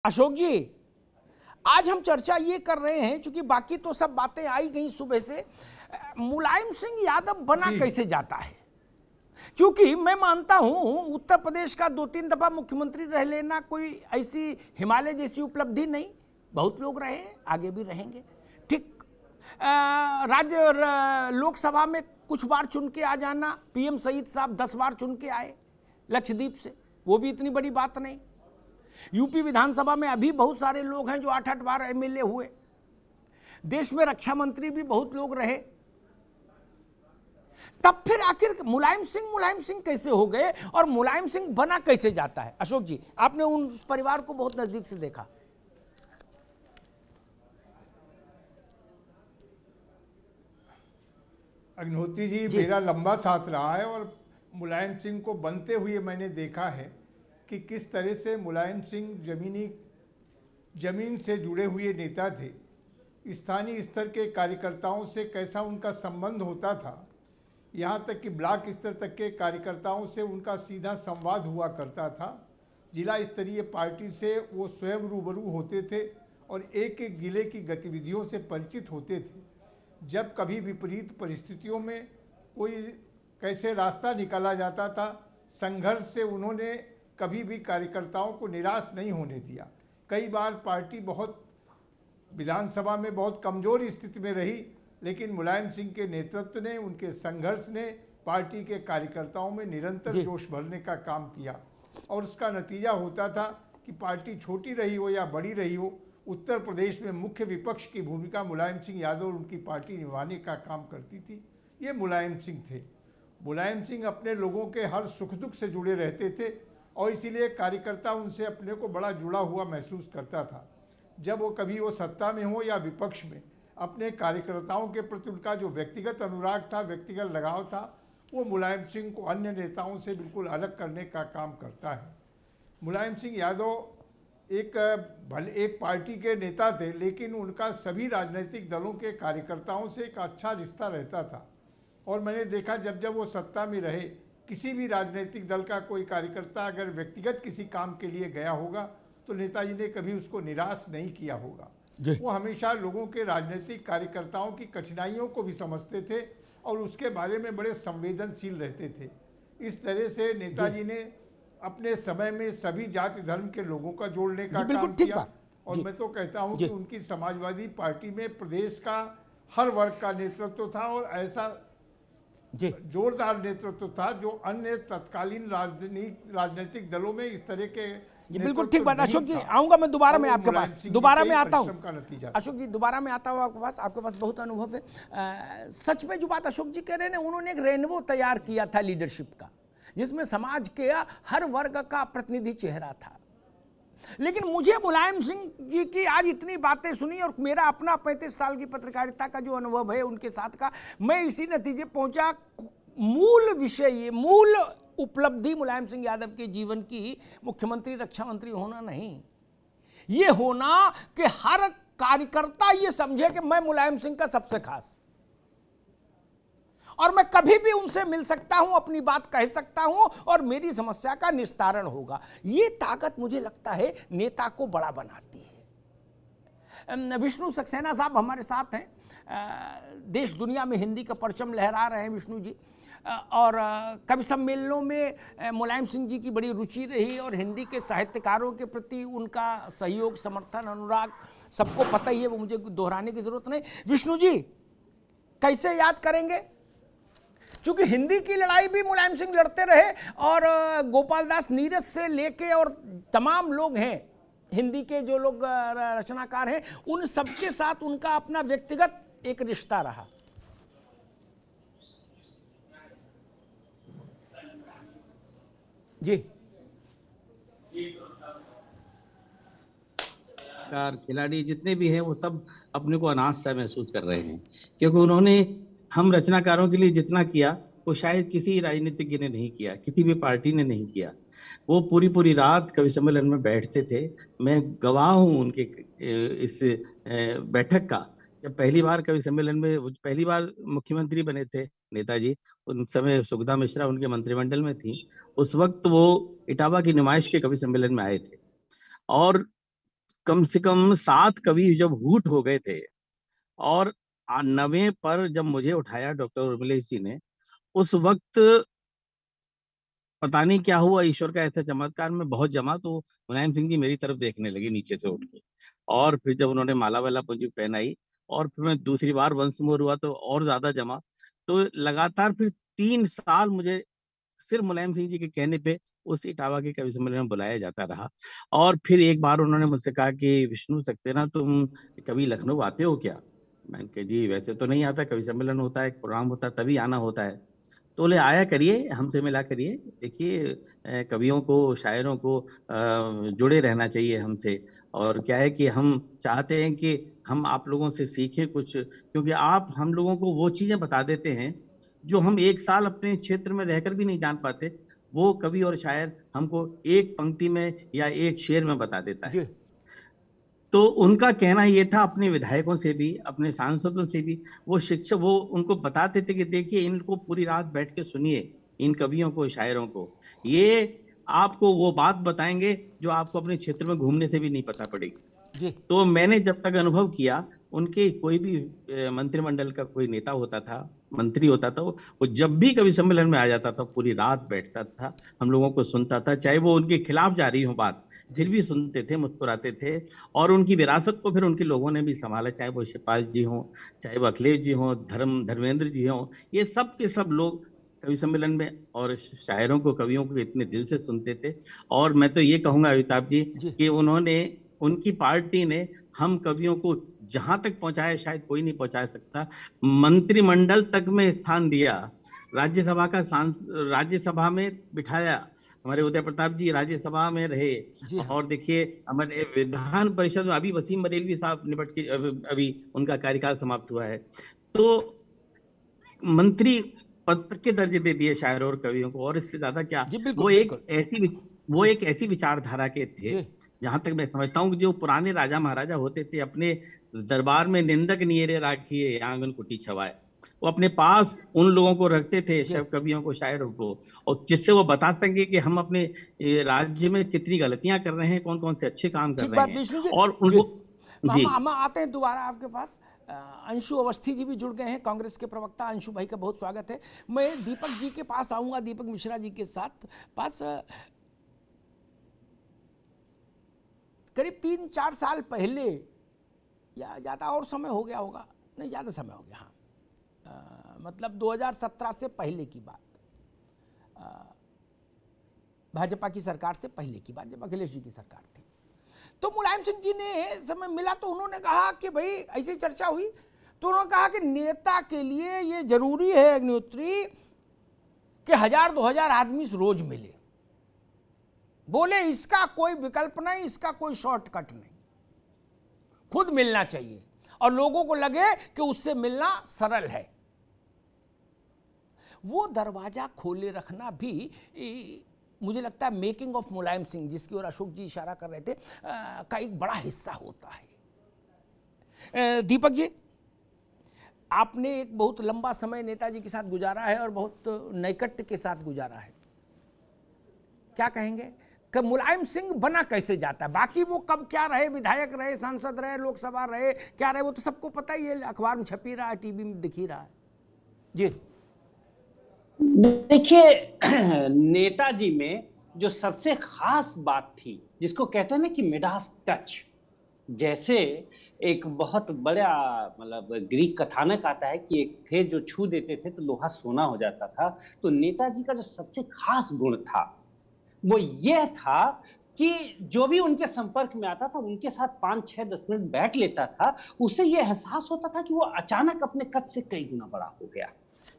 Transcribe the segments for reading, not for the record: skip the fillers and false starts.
अशोक जी, आज हम चर्चा ये कर रहे हैं, क्योंकि बाकी तो सब बातें आई गई सुबह से, मुलायम सिंह यादव बना कैसे जाता है। क्योंकि मैं मानता हूं उत्तर प्रदेश का 2-3 दफा मुख्यमंत्री रह लेना कोई ऐसी हिमालय जैसी उपलब्धि नहीं, बहुत लोग रहे, आगे भी रहेंगे। ठीक, राज्य लोकसभा में कुछ बार चुन के आ जाना, पीएम सईद साहब 10 बार चुन के आए लक्षद्वीप से, वो भी इतनी बड़ी बात नहीं। यूपी विधानसभा में अभी बहुत सारे लोग हैं जो 8-8 बार एमएलए हुए। देश में रक्षा मंत्री भी बहुत लोग रहे। तब फिर आखिर मुलायम सिंह कैसे हो गए और मुलायम सिंह बना कैसे जाता है? अशोक जी, आपने उस परिवार को बहुत नजदीक से देखा। अग्निहोत्री जी, मेरा लंबा साथ रहा है और मुलायम सिंह को बनते हुए मैंने देखा है कि किस तरह से मुलायम सिंह जमीन से जुड़े हुए नेता थे। स्थानीय स्तर के कार्यकर्ताओं से कैसा उनका संबंध होता था, यहाँ तक कि ब्लॉक स्तर तक के कार्यकर्ताओं से उनका सीधा संवाद हुआ करता था। जिला स्तरीय पार्टी से वो स्वयं रूबरू होते थे और एक एक जिले की गतिविधियों से परिचित होते थे। जब कभी विपरीत परिस्थितियों में कोई कैसे रास्ता निकाला जाता था, संघर्ष से उन्होंने कभी भी कार्यकर्ताओं को निराश नहीं होने दिया। कई बार पार्टी विधानसभा में बहुत कमज़ोर स्थिति में रही, लेकिन मुलायम सिंह के नेतृत्व ने, उनके संघर्ष ने पार्टी के कार्यकर्ताओं में निरंतर जोश भरने का काम किया और उसका नतीजा होता था कि पार्टी छोटी रही हो या बड़ी रही हो, उत्तर प्रदेश में मुख्य विपक्ष की भूमिका मुलायम सिंह यादव और उनकी पार्टी निभाने का काम करती थी। ये मुलायम सिंह थे। मुलायम सिंह अपने लोगों के हर सुख दुख से जुड़े रहते थे और इसीलिए कार्यकर्ता उनसे अपने को बड़ा जुड़ा हुआ महसूस करता था। जब वो सत्ता में हो या विपक्ष में, अपने कार्यकर्ताओं के प्रति उनका जो व्यक्तिगत अनुराग था, व्यक्तिगत लगाव था, वो मुलायम सिंह को अन्य नेताओं से बिल्कुल अलग करने का काम करता है। मुलायम सिंह यादव एक पार्टी के नेता थे, लेकिन उनका सभी राजनीतिक दलों के कार्यकर्ताओं से एक अच्छा रिश्ता रहता था। और मैंने देखा जब वो सत्ता में रहे, किसी भी राजनीतिक दल का कोई कार्यकर्ता अगर व्यक्तिगत किसी काम के लिए गया होगा तो नेताजी ने कभी उसको निराश नहीं किया होगा। वो हमेशा लोगों के राजनीतिक कार्यकर्ताओं की कठिनाइयों को भी समझते थे और उसके बारे में बड़े संवेदनशील रहते थे। इस तरह से नेताजी ने अपने समय में सभी जाति धर्म के लोगों का जोड़ने का काम किया। और मैं तो कहता हूं कि उनकी समाजवादी पार्टी में प्रदेश का हर वर्ग का नेतृत्व था और ऐसा जोरदार नेतृत्व था जो अन्य तत्कालीन राजनीतिक दलों में इस तरह के। बिल्कुल ठीक बात। अशोक जी, आऊंगा मैं दोबारा में आपके पास, दोबारा में आता हूँ। अशोक जी, दोबारा में आता हूँ आपके पास बहुत अनुभव है। सच में जो बात अशोक जी कह रहे हैं, उन्होंने एक रेनबो तैयार किया था लीडरशिप का, जिसमें समाज के हर वर्ग का प्रतिनिधि चेहरा था। लेकिन मुझे मुलायम सिंह जी की आज इतनी बातें सुनी और मेरा अपना 35 साल की पत्रकारिता का जो अनुभव है उनके साथ का, मैं इसी नतीजे पहुंचा, मूल विषय, मूल उपलब्धि मुलायम सिंह यादव के जीवन की मुख्यमंत्री रक्षा मंत्री होना नहीं, ये होना कि हर कार्यकर्ता ये समझे कि मैं मुलायम सिंह का सबसे खास, और मैं कभी भी उनसे मिल सकता हूं, अपनी बात कह सकता हूं और मेरी समस्या का निस्तारण होगा। ये ताकत मुझे लगता है नेता को बड़ा बनाती है। विष्णु सक्सेना साहब हमारे साथ हैं, देश दुनिया में हिंदी का परचम लहरा रहे हैं विष्णु जी, और कवि सम्मेलनों में मुलायम सिंह जी की बड़ी रुचि रही और हिंदी के साहित्यकारों के प्रति उनका सहयोग, समर्थन, अनुराग सबको पता ही है, वो मुझे दोहराने की जरूरत नहीं। विष्णु जी, कैसे याद करेंगे? क्योंकि हिंदी की लड़ाई भी मुलायम सिंह लड़ते रहे और गोपाल दास नीरज से लेके और तमाम लोग हैं हिंदी के जो लोग रचनाकार हैं, उन सबके साथ उनका अपना व्यक्तिगत एक रिश्ता रहा। जी, खिलाड़ी जितने भी हैं वो सब अपने को अनाथ सा महसूस कर रहे हैं, क्योंकि उन्होंने हम रचनाकारों के लिए जितना किया वो शायद किसी राजनीतिज्ञ ने नहीं किया, किसी भी पार्टी ने नहीं किया। वो पूरी पूरी रात कवि सम्मेलन में बैठते थे। मैं गवाह हूँ उनके इस बैठक का। जब पहली बार कवि सम्मेलन में पहली बार मुख्यमंत्री बने थे नेताजी, उन समय सुगता मिश्रा उनके मंत्रिमंडल में थी, उस वक्त वो इटावा की नुमाइश के कवि सम्मेलन में आए थे और कम से कम 7 कवि जब हूट हो गए थे, और 90 पर जब मुझे उठाया डॉक्टर उर्मिलेश जी ने, उस वक्त पता नहीं क्या हुआ, ईश्वर का ऐसा चमत्कार, में बहुत जमा तो मुलायम सिंह जी मेरी तरफ देखने लगे नीचे से उठ के। और फिर जब उन्होंने माला वाला मुझे पहनाई, और फिर मैं दूसरी बार वंश मोर हुआ तो और ज्यादा जमा। तो लगातार फिर 3 साल मुझे सिर्फ मुलायम सिंह जी के कहने पे उस इटावा के कवि सम्मेलन में बुलाया जाता रहा। और फिर एक बार उन्होंने मुझसे कहा कि विष्णु सक्सेना, तुम कभी लखनऊ आते हो क्या? मैंने कहा जी वैसे तो नहीं आता, कवि सम्मेलन होता है, एक प्रोग्राम होता है, तभी आना होता है। तो बोले आया करिए, हमसे मिला करिए, देखिए कवियों को, शायरों को जुड़े रहना चाहिए हमसे। और क्या है कि हम चाहते हैं कि हम आप लोगों से सीखें कुछ, क्योंकि आप हम लोगों को वो चीजें बता देते हैं जो हम 1 साल अपने क्षेत्र में रहकर भी नहीं जान पाते, वो कवि और शायर हमको एक पंक्ति में या एक शेर में बता देता है। तो उनका कहना ये था, अपने विधायकों से भी, अपने सांसदों से भी, वो शिक्षक वो उनको बताते थे कि देखिए इनको पूरी रात बैठ के सुनिए, इन कवियों को, शायरों को, ये आपको वो बात बताएंगे जो आपको अपने क्षेत्र में घूमने से भी नहीं पता पड़ेगी। तो मैंने जब तक अनुभव किया, उनके कोई भी मंत्रिमंडल का कोई नेता होता था, मंत्री होता था, वो जब भी कवि सम्मेलन में आ जाता था पूरी रात बैठता था, हम लोगों को सुनता था, चाहे वो उनके खिलाफ जा रही हो बात, फिर भी सुनते थे, मुस्कुराते थे। और उनकी विरासत को फिर उनके लोगों ने भी संभाला, चाहे वो शिवपाल जी हों, चाहे वो अखिलेश जी हों, धर्मेंद्र जी हों, ये सब के सब लोग कवि सम्मेलन में और शायरों को, कवियों को इतने दिल से सुनते थे। और मैं तो ये कहूंगा अमिताभ जी कि उन्होंने, उनकी पार्टी ने हम कवियों को जहां तक पहुंचाया शायद कोई नहीं पहुंचा सकता। मंत्रिमंडल तक में स्थान दिया, राज्यसभा का राज्यसभा में बिठाया, हमारे उदय प्रताप जी राज्यसभा में रहे। और देखिए हमारे विधान परिषद में अभी वसीम बरेलवी साहब निपट के अभी उनका कार्यकाल समाप्त हुआ है। तो मंत्री पद के दर्जे दे दिए शायरों और कवियों को, और इससे ज्यादा क्या। वो एक ऐसी विचारधारा के थे, जहां तक मैं समझता हूँ, जो पुराने राजा महाराजा होते थे, अपने दरबार में निंदक नियरे राखिए आंगन कुटी छवाए, वो अपने पास उन लोगों को रखते थे, शव कवियों को, शायरों को, और जिससे वो बता सके कि हम अपने राज्य में कितनी गलतियां कर रहे हैं, कौन कौन से अच्छे काम कर रहे हैं। और उनको हम आते हैं दोबारा आपके पास। अंशु अवस्थी जी भी जुड़ गए हैं, कांग्रेस के प्रवक्ता। अंशु भाई का बहुत स्वागत है। मैं दीपक जी के पास आऊंगा, दीपक मिश्रा जी के साथ पास। करीब 3-4 साल पहले, या ज़्यादा और समय हो गया होगा, नहीं ज़्यादा समय हो गया, हाँ, मतलब 2017 से पहले की बात, भाजपा की सरकार से पहले की बात, जब अखिलेश जी की सरकार थी। तो मुलायम सिंह जी ने समय मिला तो उन्होंने कहा कि भाई, ऐसी चर्चा हुई तो उन्होंने कहा कि नेता के लिए ये जरूरी है अग्निहोत्री कि 1000-2000 आदमी रोज मिले। बोले इसका कोई विकल्प नहीं, इसका कोई शॉर्टकट नहीं, खुद मिलना चाहिए और लोगों को लगे कि उससे मिलना सरल है। वो दरवाजा खोले रखना भी मुझे लगता है मेकिंग ऑफ मुलायम सिंह, जिसकी ओर अशोक जी इशारा कर रहे थे, का एक बड़ा हिस्सा होता है। दीपक जी, आपने एक बहुत लंबा समय नेताजी के साथ गुजारा है और बहुत नैकट्य के साथ गुजारा है। क्या कहेंगे कि मुलायम सिंह बना कैसे जाता है? बाकी वो कब क्या रहे, विधायक रहे, सांसद रहे, लोकसभा रहे, क्या रहे, वो तो सबको पता ही है, अखबार में छपी रहा है, टीवी में दिख ही रहा है। जी देखिए, नेताजी में जो सबसे खास बात थी, जिसको कहते हैं ना कि मिडास टच, जैसे एक बहुत बड़ा मतलब ग्रीक कथानक आता है कि एक थे जो छू देते थे तो लोहा सोना हो जाता था। तो नेताजी का जो सबसे खास गुण था वो यह था कि जो भी उनके संपर्क में आता था, उनके साथ 5-6-10 मिनट बैठ लेता था, उसे यह एहसास होता था कि वो अचानक अपने कद से कई गुना बड़ा हो गया।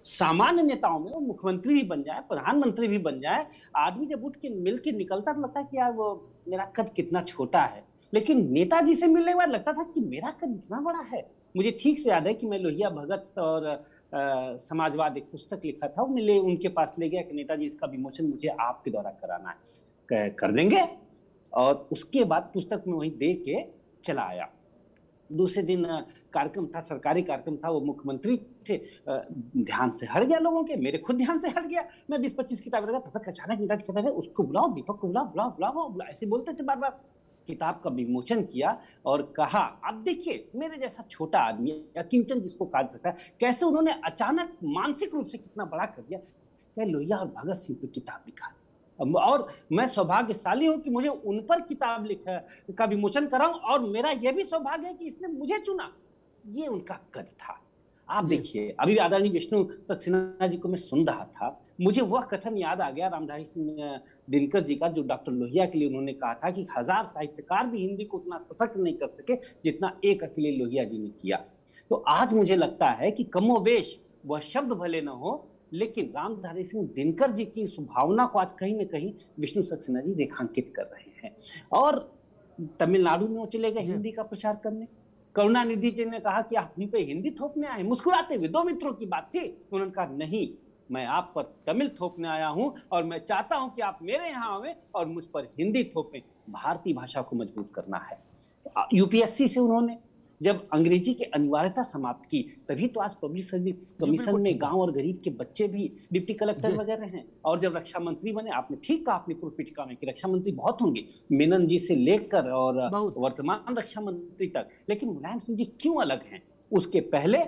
सामान्य नेताओं में वो मुख्यमंत्री भी बन जाए, प्रधानमंत्री भी बन जाए, आदमी जब उठ के मिल के निकलता तो लगता है कि यार वो मेरा कद कितना छोटा है। लेकिन नेताजी से मिलने के बाद लगता था कि मेरा कद इतना बड़ा है। मुझे ठीक से याद है कि मैं लोहिया भगत और समाजवाद एक पुस्तक लिखा था, मिले उनके पास ले गया कि नेताजी इसका विमोचन मुझे आपके द्वारा कराना है, कर देंगे। और उसके बाद पुस्तक में वहीं दे के चला आया। दूसरे दिन कार्यक्रम था, सरकारी कार्यक्रम था, वो मुख्यमंत्री थे, ध्यान से हट गया लोगों के, मेरे खुद ध्यान से हट गया। मैं 20-25 किताबें लगा, तब तक अचानक नेताजी कहते थे उसको बुलाओ, दीपक को बुलाओ, बुलाओ बुलाओ बुलाओ, ऐसे बोलते थे बार बार किताब का विमोचन किया और कहा, अब देखिए मेरे जैसा छोटा आदमी या किंचन जिसको कहा जा सकता है, कैसे उन्होंने अचानक मानसिक रूप से कितना बड़ा कर दिया। क्या लोहिया और भगत सिंह पर किताब लिखा, और मैं सौभाग्यशाली हूं कि मुझे उन पर किताब लिखा का विमोचन कराऊं, और मेरा यह भी सौभाग्य है कि इसने मुझे चुना। ये उनका कद था। आप देखिए, अभी आदरणीय विष्णु सक्सेना जी को मैं सुन रहा था, मुझे वह कथन याद आ गया रामधारी सिंह दिनकर जी का, जो डॉक्टर लोहिया के लिए उन्होंने कहा था कि 1000 साहित्यकार भी हिंदी को उतना सशक्त नहीं कर सके जितना एक अकेले लोहिया जी ने किया। तो आज मुझे लगता है कि कमोवेश वह शब्द भले न हो, लेकिन रामधारी सिंह दिनकर जी की इस भावना को आज कहीं न कहीं विष्णु सक्सेना जी रेखांकित कर रहे हैं। और तमिलनाडु में वो चले गए हिंदी का प्रचार करने। करुणानिधि जी ने कहा कि आप हम पे हिंदी थोपने आए, मुस्कुराते हुए। 2 मित्रों की बात थी, उन्होंने कहा नहीं, मैं आप पर तमिल थोपने आया हूं और मैं चाहता हूं कि आप मेरे यहां आवे और मुझ पर हिंदी थोपें। भारतीय भाषा को मजबूत करना है। यूपीएससी से उन्होंने जब अंग्रेजी की अनिवार्यता समाप्त की, तभी तो आज पब्लिक सर्विस कमीशन में गांव और गरीब के बच्चे भी डिप्टी कलेक्टर वगैरह हैं। और जब रक्षा मंत्री बने, आपने ठीक कहा अपनी पूर्व पीठिका में कि रक्षा मंत्री बहुत होंगे, मेनन जी से लेकर और वर्तमान रक्षा मंत्री तक, लेकिन मुलायम सिंह जी क्यों अलग हैं? उसके पहले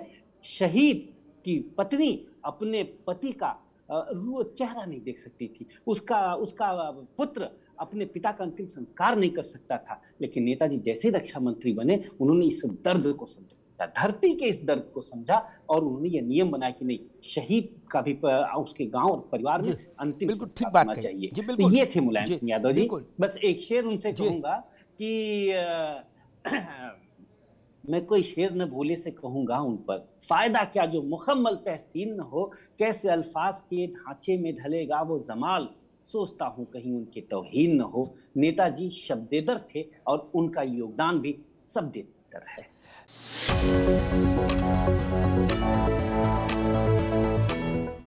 शहीद की पत्नी अपने पति का चेहरा नहीं देख सकती थी, उसका पुत्र अपने पिता का अंतिम संस्कार नहीं कर सकता था। लेकिन नेताजी जैसे रक्षा मंत्री बने, उन्होंने इस दर्द को समझा, धरती के इस दर्द को समझा, और उन्होंने ये नियम बनाया कि नहीं, शहीद का भी उसके गांव और परिवार में अंतिम संस्कार होना चाहिए। तो ये थे मुलायम सिंह यादव जी। बस एक शेर उनसे कहूंगा कि मैं कोई शेर न भूले से कहूंगा उन पर, फायदा क्या जो मुकम्मल तहसीन न हो, कैसे अल्फाज के ढांचे में ढलेगा वो जमाल, सोचता हूं कहीं उनके तौहीन न हो। नेताजी शब्देदर थे और उनका योगदान भी शब्देदर है।